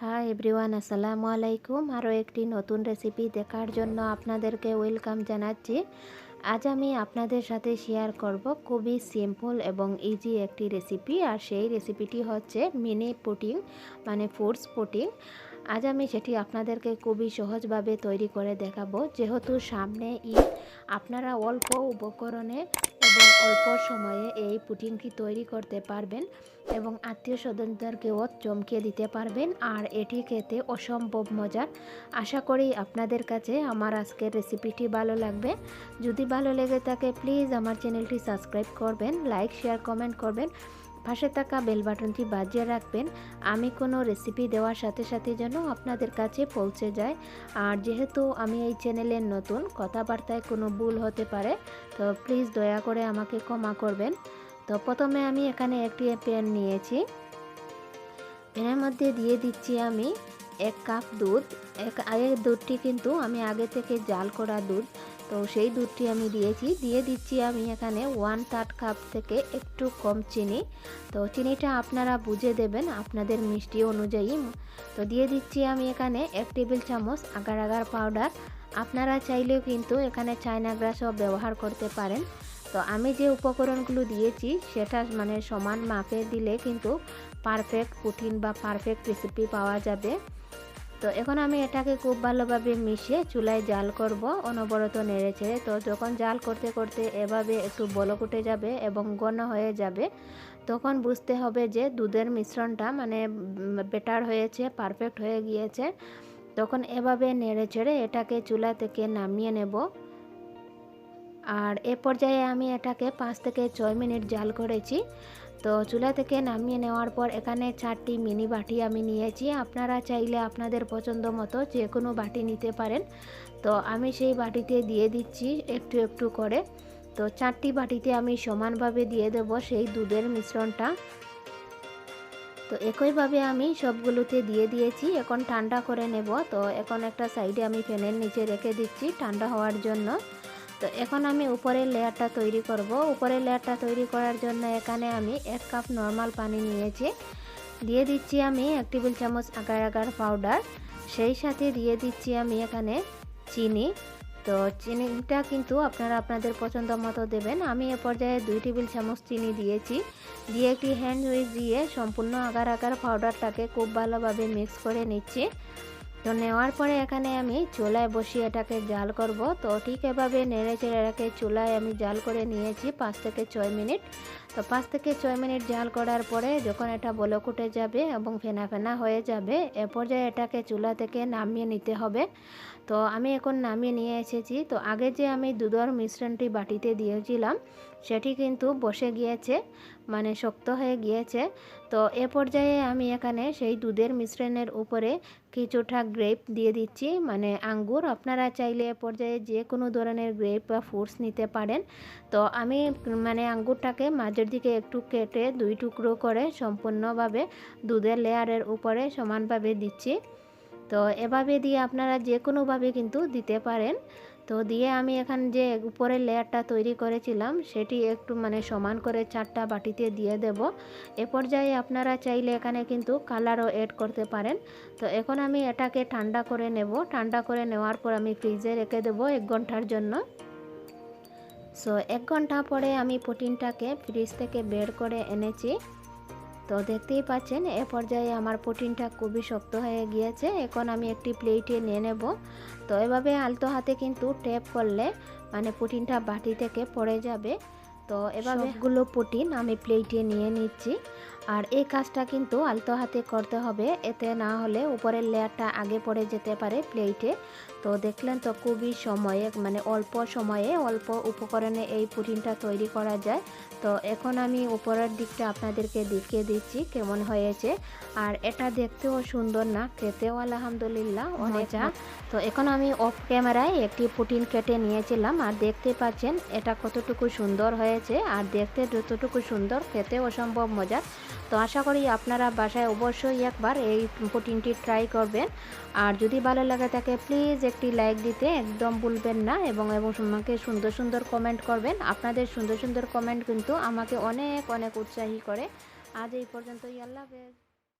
Hi everyone, আসসালামু আলাইকুম। আরও একটি নতুন রেসিপি দেখার জন্য আপনাদেরকে ওয়েলকাম জানাচ্ছি। আজ আমি আপনাদের সাথে শেয়ার করব খুবই সিম্পল এবং ইজি একটি রেসিপি। আর সেই রেসিপিটি হচ্ছে মিনি পুডিং, মানে ফ্রুটস পুডিং। আজ আমি সেটি আপনাদেরকে খুবই সহজভাবে তৈরি করে দেখাবো। যেহেতু সামনে ঈদ, আপনারা অল্প উপকরণে এবং অল্প সময়ে এই পুডিংটি তৈরি করতে পারবেন এবং আত্মীয় স্বজনদেরকেও চমকে দিতে পারবেন। আর এটি খেতে অসম্ভব মজার। আশা করি আপনাদের কাছে আমার আজকের রেসিপিটি ভালো লাগবে। যদি ভালো লেগে থাকে প্লিজ আমার চ্যানেলটি সাবস্ক্রাইব করবেন, লাইক শেয়ার কমেন্ট করবেন, পাশে থাকা বেল বাটনটি বাজিয়ে রাখবেন। আমি কোনো রেসিপি দেওয়ার সাথে সাথে যেন আপনাদের কাছে পৌঁছে যায়। আর যেহেতু আমি এই চ্যানেলের নতুন, কথাবার্তায় কোনো ভুল হতে পারে, তো প্লিজ দয়া করে আমাকে ক্ষমা করবেন। তো প্রথমে আমি এখানে একটি প্যান নিয়েছি। প্যানের মধ্যে দিয়ে দিচ্ছি আমি 1 কাপ দুধ। এই দুধটি কিন্তু আমি আগে থেকে জাল করা দুধ, তো সেই দুধটি আমি দিয়ে দিচ্ছি আমি এখানে 1/3 কাপ থেকে একটু কম চিনি। তো চিনিটা আপনারা বুঝে দেবেন আপনাদের মিষ্টি অনুযায়ী। তো দিয়ে দিচ্ছি আমি এখানে 1 টেবিল চামচ আগার পাউডার। আপনারা চাইলেও কিন্তু এখানে চায়না গ্রাসও ব্যবহার করতে পারেন। তো আমি যে উপকরণগুলো দিয়েছি সেটা মানে সমান মাপে দিলে কিন্তু পারফেক্ট পুডিং বা পারফেক্ট রেসিপি পাওয়া যাবে। তো এখন আমি এটাকে খুব ভালোভাবে মিশিয়ে চুলায় জাল করব, অনবরত নেড়ে ছেড়ে। তো যখন জাল করতে করতে এভাবে একটু বলক উঠে যাবে এবং ঘন হয়ে যাবে, তখন বুঝতে হবে যে দুধের মিশ্রণটা মানে বেটার হয়েছে, পারফেক্ট হয়ে গিয়েছে। তখন এভাবে নেড়ে ছেড়ে এটাকে চুলা থেকে নামিয়ে নেব। আর এ পর্যায়ে আমি এটাকে 5 থেকে 6 মিনিট জাল করেছি। তো চুলা থেকে নামিয়ে নেওয়ার পর এখানে 4টি মিনি বাটি আমি নিয়েছি। আপনারা চাইলে আপনাদের পছন্দ মতো যে কোনো বাটি নিতে পারেন। তো আমি সেই বাটিতে দিয়ে দিচ্ছি একটু একটু করে। তো 4টি বাটিতে আমি সমানভাবে দিয়ে দেব সেই দুধের মিশ্রণটা। তো একইভাবে আমি সবগুলোতে দিয়ে দিয়েছি। এখন ঠান্ডা করে নেব। তো এখন একটা সাইডে আমি ফ্যানের নিচে রেখে দিচ্ছি ঠান্ডা হওয়ার জন্য। তো এখন আমি উপরের লেয়ারটা তৈরি করব। উপরের লেয়ারটা তৈরি করার জন্য এখানে আমি 1 কাপ নর্মাল পানি নিয়েছি। দিয়ে দিচ্ছি আমি 1 টেবিল চামচ আগার পাউডার। সেই সাথে দিয়ে দিচ্ছি আমি এখানে চিনি। তো চিনিটা কিন্তু আপনারা আপনাদের পছন্দ মতো দেবেন। আমি এ পর্যায়ে 2 টেবিল চামচ চিনি দিয়েছি। দিয়ে একটি হ্যান্ড হুইস্ক দিয়ে সম্পূর্ণ আগার পাউডারটাকে খুব ভালোভাবে মিক্স করে নিচ্ছি। তো নেওয়ার পরে এখানে আমি চুলায় বসিয়ে এটাকে জাল করব। তো ঠিক এভাবে নেড়ে চেড়ে রেখে চুলায় আমি জাল করে নিয়েছি 5 থেকে 6 মিনিট। তো 5 থেকে 6 মিনিট জাল করার পরে যখন এটা বলক উঠে যাবে এবং ফেনা ফেনা হয়ে যাবে, এ পর্যায়ে এটাকে চুলা থেকে নামিয়ে নিতে হবে। তো আমি এখন নামিয়ে নিয়ে এসেছি। তো আগে যে আমি দুধের মিশ্রণটি বাটিতে দিয়েছিলাম সেটি কিন্তু বসে গিয়েছে, মানে শক্ত হয়ে গিয়েছে। তো এ পর্যায়ে আমি এখানে সেই দুধের মিশ্রণের উপরে কিছুটা গ্রেপ দিয়ে দিচ্ছি, মানে আঙ্গুর। আপনারা চাইলে এ পর্যায়ে যে কোনো ধরনের গ্রেপ বা ফ্রুটস নিতে পারেন। তো আমি মানে আঙ্গুরটাকে মাঝের দিকে একটু কেটে 2 টুকরো করে সম্পূর্ণভাবে দুধের লেয়ারের উপরে সমানভাবে দিচ্ছি। তো এভাবে দিয়ে আপনারা যে কোনোভাবে কিন্তু দিতে পারেন। তো দিয়ে আমি এখানে যে উপরের লেয়ারটা তৈরি করেছিলাম সেটি একটু মানে সমান করে 4টা বাটিতে দিয়ে দেব। এ পর্যায়ে আপনারা চাইলে এখানে কিন্তু কালারও অ্যাড করতে পারেন। তো এখন আমি এটাকে ঠান্ডা করে নেব। ঠান্ডা করে নেওয়ার পর আমি ফ্রিজে রেখে দেবো 1 ঘন্টার জন্য। সো 1 ঘন্টা পরে আমি পুডিংটাকে ফ্রিজ থেকে বের করে এনেছি। তো দেখতেই পাচ্ছেন এ পর্যায়ে আমার পুডিংটা খুবই শক্ত হয়ে গিয়েছে। এখন আমি একটি প্লেটে নিয়ে নেব। তো এভাবে আলতো হাতে কিন্তু ট্যাপ করলে মানে পুডিংটা বাটি থেকে পড়ে যাবে। তো এভাবে সবগুলো পুডিং আমি প্লেটে নিয়ে নিচ্ছি। আর এই কাজটা কিন্তু আলতো হাতে করতে হবে, এতে না হলে উপরের লেয়ারটা আগে পড়ে যেতে পারে প্লেটে। তো দেখলেন তো খুবই সময়ে মানে অল্প সময়ে অল্প উপকরণে এই পুডিংটা তৈরি করা যায়। তো এখন আমি উপরের দিকটা আপনাদেরকে দেখিয়ে দিচ্ছি কেমন হয়েছে। আর এটা দেখতেও সুন্দর, না খেতেও আলহামদুলিল্লাহ অনেক। তো এখন আমি অফ ক্যামেরায় একটি পুডিং কেটে নিয়েছিলাম। আর দেখতে পাচ্ছেন এটা কতটুকু সুন্দর হয়েছে। আর দেখতে যতটুকু সুন্দর, খেতে অসম্ভব মজার। তো আশা করি আপনারা বাসায় অবশ্যই একবার এই পুডিংটি ট্রাই করবেন। আর যদি ভালো লাগে থাকে প্লিজ একটি লাইক দিতে একদম ভুলবেন না। এবং আমাকে সুন্দর সুন্দর কমেন্ট করবেন। আপনাদের সুন্দর সুন্দর কমেন্ট কিন্তু আমাকে অনেক অনেক উৎসাহী করে। আজ এই পর্যন্তই, আল্লাহ হাফেজ।